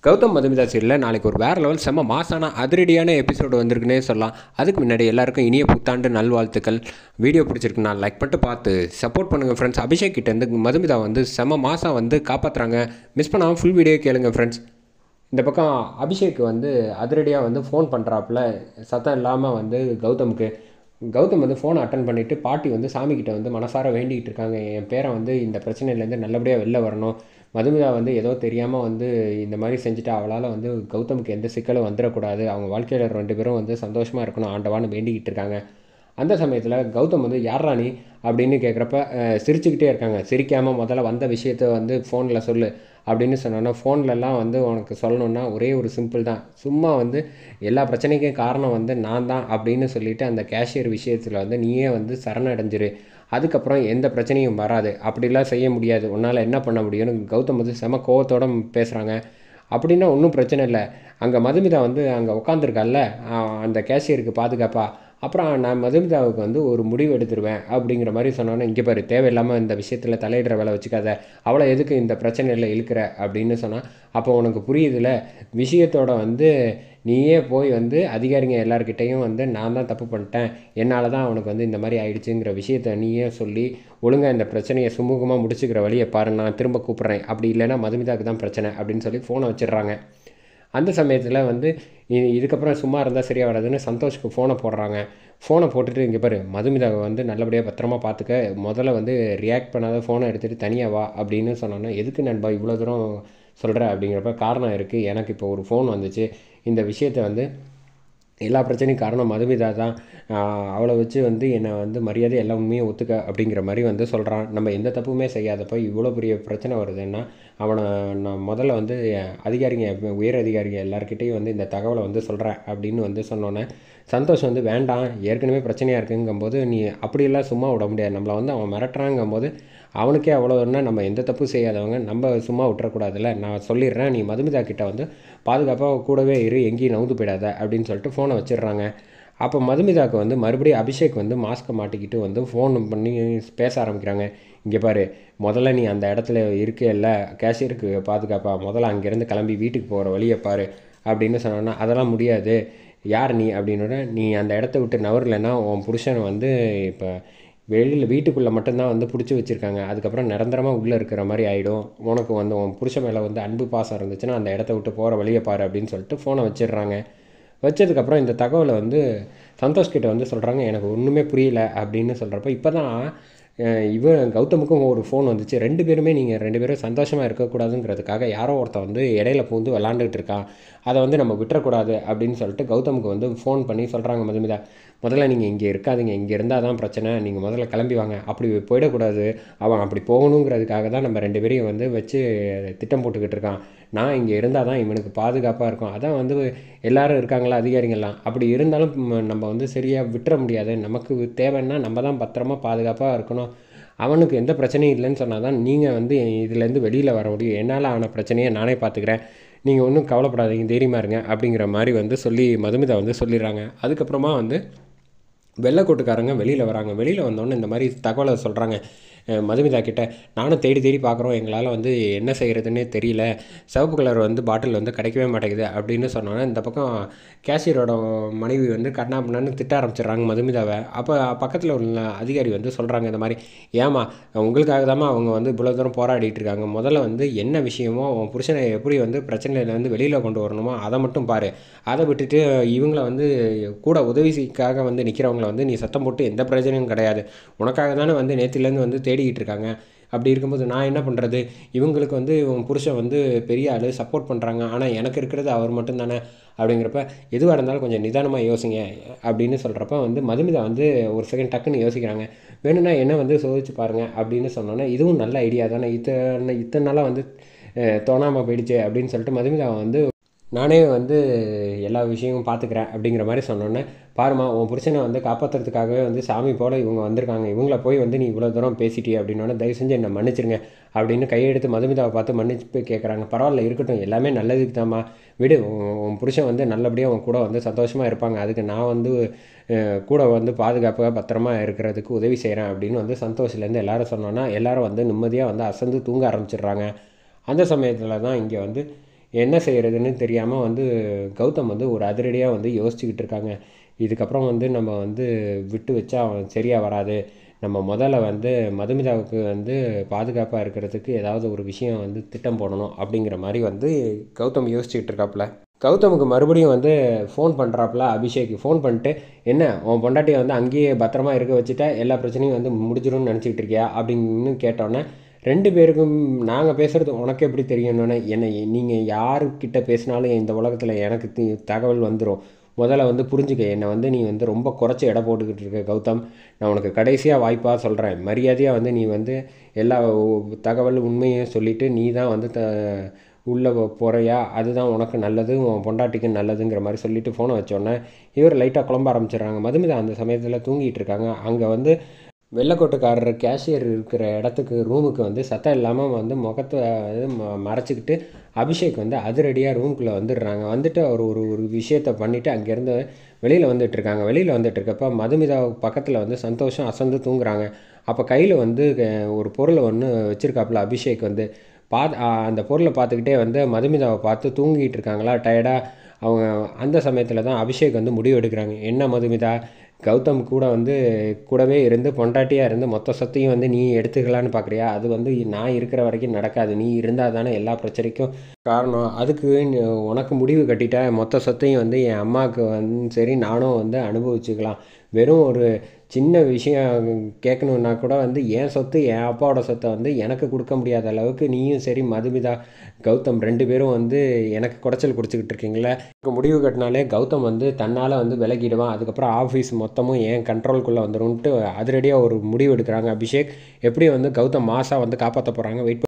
கௌதம் மதுமிதா சீரியலில் நாளைக்கு ஒரு வேறு லெவல் செம்ம மாசான அதிரடியான எபிசோடு வந்திருக்குன்னே சொல்லலாம். அதுக்கு முன்னாடி எல்லாருக்கும் இனிய புத்தாண்டு நல்வாழ்த்துக்கள். வீடியோ பிடிச்சிருக்குன்னா லைக் பண்ணிட்டு பார்த்து சப்போர்ட் பண்ணுங்கள் ஃப்ரெண்ட்ஸ். அபிஷேக் கிட்டேருந்து மதுமிதா வந்து செம்ம மாதம் வந்து காப்பாற்றுறாங்க. மிஸ் பண்ணாமல் ஃபுல் வீடியோ கேளுங்க ஃப்ரெண்ட்ஸ். இந்த பக்கம் அபிஷேக் வந்து அதிரடியாக வந்து ஃபோன் பண்ணுறாப்புல சத்தம் இல்லாமல் வந்து கௌதம் வந்து ஃபோனை அட்டன் பண்ணிவிட்டு பாட்டி வந்து சாமிக்கிட்ட வந்து மனசார வேண்டிகிட்டு இருக்காங்க. என் பேரை வந்து இந்த பிரச்சனையிலேருந்து நல்லபடியாக வெளில வரணும். மதுமிதா வந்து ஏதோ தெரியாமல் வந்து இந்த மாதிரி செஞ்சுட்டு அவளால் வந்து கௌதமுக்கு எந்த சிக்கலும் வந்துடக்கூடாது. அவங்க வாழ்க்கையில் 2 பேரும் வந்து சந்தோஷமாக இருக்கணும் ஆண்டவான்னு வேண்டிக்கிட்டு இருக்காங்க. அந்த சமயத்தில் கௌதம் வந்து யார் ராணி அப்படின்னு கேட்குறப்ப சிரிச்சுக்கிட்டே இருக்காங்க. சிரிக்காமல் முதல்ல வந்த விஷயத்த வந்து ஃபோனில் சொல்லு அப்படின்னு சொன்னோன்னா, ஃபோன்லலாம் வந்து உனக்கு சொல்லணுன்னா ஒரே ஒரு சிம்பிள் தான். சும்மா வந்து எல்லா பிரச்சனைக்கும் காரணம் வந்து நான் தான் அப்படின்னு சொல்லிவிட்டு அந்த கேஷியர் விஷயத்தில் வந்து நீயே வந்து சரணடைஞ்சிரு. அதுக்கப்புறம் எந்த பிரச்சனையும் வராது. அப்படிலாம் செய்ய முடியாது. உன்னால் என்ன பண்ண முடியும்னு கௌதம் வந்து செம கோவத்தோடு பேசுகிறாங்க. அப்படின்னா ஒன்றும் பிரச்சனை இல்லை. அங்கே மதுமிதா வந்து அங்கே உட்காந்துருக்கால அந்த கேஷியருக்கு பாதுகாப்பா. அப்புறம் நான் மதுமிதாவுக்கு வந்து ஒரு முடிவு எடுத்துருவேன் அப்படிங்கிற மாதிரி சொன்னோன்னே, இங்கே பாரு தேவையில்லாமல் இந்த விஷயத்தில் தலையிடுற வேலை வச்சுக்காத, அவளை எதுக்கு இந்த பிரச்சனையில் இழுக்கிற அப்படின்னு சொன்னால், அப்போ உனக்கு புரியுதுல விஷயத்தோட வந்து நீயே போய் வந்து அதிகாரிங்க எல்லார்கிட்டையும் வந்து நான் தான் தப்பு பண்ணிட்டேன், என்னால் தான் அவனுக்கு வந்து இந்த மாதிரி ஆயிடுச்சுங்கிற விஷயத்த நீயே சொல்லி ஒழுங்காக இந்த பிரச்சனையை சுமூகமாக முடிச்சுக்கிற வழியை பாரு, நான் திரும்ப கூப்பிட்றேன். அப்படி இல்லைன்னா மதுமிதாவுக்கு தான் பிரச்சனை அப்படின்னு சொல்லி ஃபோனை வச்சிடுறாங்க. அந்த சமயத்தில் வந்து இதுக்கப்புறம் சும்மா இருந்தால் சரியாக வராதுன்னு சந்தோஷ்க்கு ஃபோனை போடுறாங்க. ஃபோனை போட்டுட்டு இங்கே பாரு மதுமிதாவை வந்து நல்லபடியாக பத்திரமா பார்த்துக்க, முதல்ல வந்து ரியாக்ட் பண்ணாத ஃபோனை எடுத்துகிட்டு தனியாக வா அப்படின்னு சொன்னோன்னா, எதுக்கு நண்பா இவ்வளோ தூரம் சொல்கிற அப்படிங்கிறப்ப, காரணம் இருக்குது, எனக்கு இப்போ ஒரு ஃபோன் வந்துச்சு, இந்த விஷயத்தை வந்து எல்லா பிரச்சனையும் காரணம் மதுமிதா தான், அவளை வச்சு வந்து என்னை வந்து மரியாதை எல்லா உண்மையும் ஒத்துக்க அப்படிங்கிற மாதிரி வந்து சொல்கிறான். நம்ம எந்த தப்புமே செய்யாதப்போ இவ்வளோ பெரிய பிரச்சனை வருதுன்னா அவனை நான் முதல்ல வந்து உயர் அதிகாரிங்க எல்லாருக்கிட்டையும் வந்து இந்த தகவலை வந்து சொல்கிறேன் அப்படின்னு வந்து சொன்னோன்னே, சந்தோஷம் வந்து வேண்டாம் ஏற்கனவே பிரச்சனையாக இருக்குங்கும்போது நீ அப்படியெல்லாம் சும்மா விட முடியாது, நம்மளை வந்து அவன் மிரட்டுறாங்கும்போது அவனுக்கே அவ்வளோன்னா நம்ம எந்த தப்பு செய்யாதவங்க நம்ம சும்மா விட்டுறக்கூடாதுல்ல, நான் சொல்லிடுறேன், நீ மதுமிதா கிட்ட வந்து பாதுகாப்பாக கூடவே இரு, எங்கேயும் நவுந்து போயிடாத அப்படின்னு சொல்லிட்டு ஃபோனை வச்சிடுறாங்க. அப்போ மதுமிதாவுக்கு வந்து மறுபடியும் அபிஷேக் வந்து மாஸ்க்கை மாட்டிக்கிட்டு வந்து ஃபோன் பண்ணி பேச ஆரம்பிக்கிறாங்க. இங்கே பாரு முதல்ல நீ அந்த இடத்துல இருக்கேல்ல கேஷியருக்கு பாதுகாப்பா, முதல்ல அங்கேருந்து கிளம்பி வீட்டுக்கு போகிற வழியை பாரு அப்படின்னு சொன்னோன்னா, அதெல்லாம் முடியாது, யார் நீ அப்படின்னோட, நீ அந்த இடத்த விட்டு நவரலைன்னா உன் புருஷனை வந்து இப்போ வெளியில் வீட்டுக்குள்ளே மட்டும்தான் வந்து பிடிச்சி வச்சுருக்காங்க, அதுக்கப்புறம் நிரந்தரமாக உள்ளே இருக்கிற மாதிரி ஆகிடும், உனக்கு வந்து உன் புருஷன் மேலே வந்து அன்பு பாசம் இருந்துச்சுன்னா அந்த இடத்த விட்டு போகிற வழியை பாரு அப்படின்னு சொல்லிட்டு ஃபோனை வச்சிடுறாங்க. வச்சதுக்கப்புறம் இந்த தகவலை வந்து சந்தோஷ்கிட்ட வந்து சொல்கிறாங்க. எனக்கு ஒன்றுமே புரியல அப்படின்னு சொல்கிறப்ப, இப்போ தான் கௌதமுக்கும் ஒரு ஃபோன் வந்துச்சு. 2 பேருமே நீங்கள் 2 பேரும் சந்தோஷமாக இருக்கக்கூடாதுங்கிறதுக்காக யாரோ ஒருத்தன் வந்து இடையில பூந்து விளாண்டுட்டு இருக்கான், அதை வந்து நம்ம விட்டுறக்கூடாது அப்படின்னு சொல்லிட்டு கௌதமுக்கு வந்து ஃபோன் பண்ணி சொல்கிறாங்க மதுமிதா, முதல்ல நீங்கள் இங்கே இருக்காதீங்க, இங்கே இருந்தால் தான் பிரச்சனை, நீங்கள் முதல்ல கிளம்பி வாங்க, அப்படி போயிடக்கூடாது, அவன் அப்படி போகணுங்கிறதுக்காக தான் நம்ம 2 பேரையும் வந்து வச்சு திட்டம் போட்டுக்கிட்டு இருக்கான், நான் இங்கே இருந்தால் தான் இவனுக்கு பாதுகாப்பாக இருக்கும், அதான் வந்து எல்லோரும் இருக்காங்களா அதிகாரிங்கள்லாம், அப்படி இருந்தாலும் நம்ம வந்து சரியாக விட்டுற முடியாது, நமக்கு தேவைன்னா நம்ம தான் பத்திரமா பாதுகாப்பாக இருக்கணும், அவனுக்கு எந்த பிரச்சனையும் இல்லைன்னு சொன்னால் தான் நீங்கள் வந்து இதுலேருந்து வெளியில் வர முடியும், என்னால் ஆன பிரச்சனையை நானே பார்த்துக்கிறேன், நீங்கள் ஒன்றும் கவலைப்படாதீங்க, தைரியமாக இருங்க அப்படிங்கிற மாதிரி வந்து சொல்லி மதுமிதா வந்து சொல்லிடுறாங்க. அதுக்கப்புறமா வந்து வெள்ளைக்கோட்டுக்காரங்க வெளியில் வராங்க. வெளியில் வந்தோடனே இந்த மாதிரி தகவலை சொல்கிறாங்க மதுமிதா கிட்ட, நானும் தேடி தேடி பார்க்குறோம், எங்களால் வந்து என்ன செய்கிறதுனே தெரியல, சிவப்பு கலர் வந்து பாட்டில் வந்து கிடைக்கவே மாட்டேங்குது அப்படின்னு சொன்னோன்னே, இந்த பக்கம் கேஷியரோட மனைவி வந்து கண்ணாப்பின்னு திட்ட ஆரம்பிச்சிடுறாங்க மதுமிதாவை. அப்போ பக்கத்தில் உள்ள அதிகாரி வந்து சொல்கிறாங்க, இந்த மாதிரி ஏமா உங்களுக்காக தாம்மா அவங்க வந்து இவ்வளோ தூரம் போராடிட்டு இருக்காங்க, முதல்ல வந்து என்ன விஷயமோ உன் புருஷனை எப்படி வந்து பிரச்சனையிலேருந்து வெளியில் கொண்டு வரணுமோ அதை மட்டும் பாரு, அதை விட்டுட்டு இவங்கள வந்து கூட உதவிக்காக வந்து நிற்கிறவங்கள வந்து நீ சத்தம் போட்டு எந்த பிரச்சனையும் கிடையாது, உனக்காக தானே வந்து நேற்றுலேருந்து வந்து தேடிக்கிட்டு இருக்காங்க, அப்படி இருக்கும்போது நான் என்ன பண்ணுறது, இவங்களுக்கு வந்து உன் புருஷன் வந்து பெரிய ஆள் சப்போர்ட் பண்ணுறாங்க, ஆனால் எனக்கு இருக்கிறது அவர் மட்டும்தானே அப்படிங்கிறப்ப, எதுவாக இருந்தாலும் கொஞ்சம் நிதானமாக யோசிங்க அப்படின்னு சொல்கிறப்ப வந்து மதுமிதா வந்து ஒரு செகண்ட் டக்குன்னு யோசிக்கிறாங்க. வேணும்னா என்ன வந்து சோதிச்சு பாருங்கள் அப்படின்னு சொன்னோன்னே, இதுவும் நல்ல ஐடியா தானே, இத்தனை நாளாக வந்து தோணாமல் போயிடுச்சு அப்படின்னு சொல்லிட்டு மதுமிதா வந்து நானே வந்து எல்லா விஷயமும் பார்த்துக்கிறேன் அப்படிங்கிற மாதிரி சொன்னோன்னே, பாருமா உன் புருஷனை வந்து காப்பாற்றுறதுக்காகவே வந்து சாமி போல் இவங்க வந்திருக்காங்க, இவங்கள போய் வந்து நீ இவ்வளோ தூரம் பேசிட்டியே அப்படின்னோடனே, தயவு செஞ்சு என்னை மன்னிச்சிருங்க அப்படின்னு கையெடுத்து மதுமிதாவை பார்த்து மன்னிச்சு கேட்குறாங்க. பரவாயில்ல இருக்கட்டும், எல்லாமே நல்லதுக்கு தாம்மா, விடு, உன் புருஷன் வந்து நல்லபடியாக உன் கூட வந்து சந்தோஷமாக இருப்பாங்க, அதுக்கு நான் வந்து கூட வந்து பாதுகாப்பாக பத்திரமா இருக்கிறதுக்கு உதவி செய்கிறேன் அப்படின்னு வந்து சந்தோஷத்துலேருந்து எல்லோரும் சொன்னோன்னா, எல்லோரும் வந்து நிம்மதியாக வந்து அசந்து தூங்க ஆரம்பிச்சிடுறாங்க. அந்த சமயத்தில் தான் இங்கே வந்து என்ன செய்கிறதுன்னு தெரியாமல் வந்து கௌதம் வந்து ஒரு அதிரடியாக வந்து யோசிச்சுக்கிட்டு இருக்காங்க. இதுக்கப்புறம் வந்து நம்ம வந்து விட்டு வச்சா அவன் சரியாக வராது. நம்ம முதல்ல வந்து மதுமிதாவுக்கு வந்து பாதுகாப்பாக இருக்கிறதுக்கு ஏதாவது ஒரு விஷயம் வந்து திட்டம் போடணும் அப்படிங்கிற மாதிரி வந்து கௌதம் யோசிச்சுக்கிட்டு இருக்காப்புல. கௌதமுக்கு மறுபடியும் வந்து ஃபோன் பண்ணுறாப்புல அபிஷேக். ஃபோன் பண்ணிட்டு, என்ன உன் பொண்டாட்டியை வந்து அங்கேயே பத்திரமா இருக்க வச்சுட்டா எல்லா பிரச்சனையும் வந்து முடிஞ்சிடும்னு நினச்சிக்கிட்டு இருக்கியா அப்படின்னு கேட்டோன்னே, 2 பேருக்கும் நாங்கள் பேசுகிறது உனக்கு எப்படி தெரியும்னோன்னே, என்னை நீங்கள் யாருக்கிட்ட பேசினாலும் இந்த உலகத்தில் எனக்கு தகவல் வந்துடும். முதல்ல வந்து புரிஞ்சுக்க, என்னை வந்து நீ வந்து ரொம்ப குறைச்சி எடை போட்டுக்கிட்டு இருக்க கௌதம். நான் உனக்கு கடைசியாக வாய்ப்பாக சொல்கிறேன். மரியாதையாக வந்து நீ வந்து எல்லா தகவல் உண்மையும் சொல்லிவிட்டு நீ தான் வந்து உள்ளே போகிறையா, அதுதான் உனக்கு நல்லது, உன் பொண்டாட்டிக்கு நல்லதுங்கிற மாதிரி சொல்லிவிட்டு ஃபோனை வச்சோடனே இவர் லைட்டாக குழம்ப ஆரம்பிச்சிடுறாங்க. மதுமிதா அந்த சமயத்தில் தூங்கிட்டு இருக்காங்க. அங்கே வந்து வெள்ளைக்கோட்டுக்காரர் கேஷியர் இருக்கிற இடத்துக்கு ரூமுக்கு வந்து சத்தம் இல்லாமல் வந்து முகத்தை மறைச்சிக்கிட்டு அபிஷேக் வந்து அதிரடியாக ரூமுக்குள்ளே வந்துடுறாங்க. வந்துட்டு அவர் ஒரு ஒரு விஷயத்தை பண்ணிவிட்டு அங்கேருந்து வெளியில் வந்துட்டுருக்காங்க. வெளியில் வந்துட்டு இருக்கப்போ மதுமிதா பக்கத்தில் வந்து சந்தோஷம் அசந்து தூங்குறாங்க. அப்போ கையில் வந்து ஒரு பொருளை ஒன்று வச்சுருக்காப்புல அபிஷேக் வந்து அந்த பொருளை பார்த்துக்கிட்டே வந்து மதுமிதாவை பார்த்து தூங்கிட்டு இருக்காங்களா டயர்டாக அவங்க. அந்த சமயத்தில் தான் அபிஷேக் வந்து முடிவு எடுக்கிறாங்க. என்ன மதுமிதா, கௌதம் கூட வந்து கூடவே இருந்து பொண்டாட்டியாக இருந்து மொத்த சொத்தையும் வந்து நீ எடுத்துக்கலான்னு பார்க்குறியா? அது வந்து நான் இருக்கிற வரைக்கும் நடக்காது. நீ இருந்தால் தானே எல்லா பிரச்சனைக்கும் காரணம். அதுக்கு உனக்கு முடிவு கட்டிட்டா மொத்த சொத்தையும் வந்து என் அம்மாவுக்கு வந்து சரி நானும் வந்து அனுபவிச்சுக்கலாம். வெறும் ஒரு சின்ன விஷயம் கேட்கணுன்னா கூட வந்து என் சொத்து என் அப்பாவோட சொத்தை வந்து எனக்கு கொடுக்க முடியாத அளவுக்கு நீயும் சரி மதுமிதா கௌதம் 2 பேரும் வந்து எனக்கு குடைச்சல் குடிச்சிக்கிட்டு இருக்கீங்களே. முடிவு கட்டினாலே கௌதம் வந்து தன்னால் வந்து விலகிடுவான். அதுக்கப்புறம் ஆஃபீஸ் மொத்தமும் என் கண்ட்ரோலுக்குள்ளே வந்துடும்ன்ட்டு அதிரடியாக ஒரு முடிவு எடுக்கிறாங்க அபிஷேக். எப்படி வந்து கௌதம் மாசாக வந்து காப்பாற்ற போகிறாங்க வெயிட்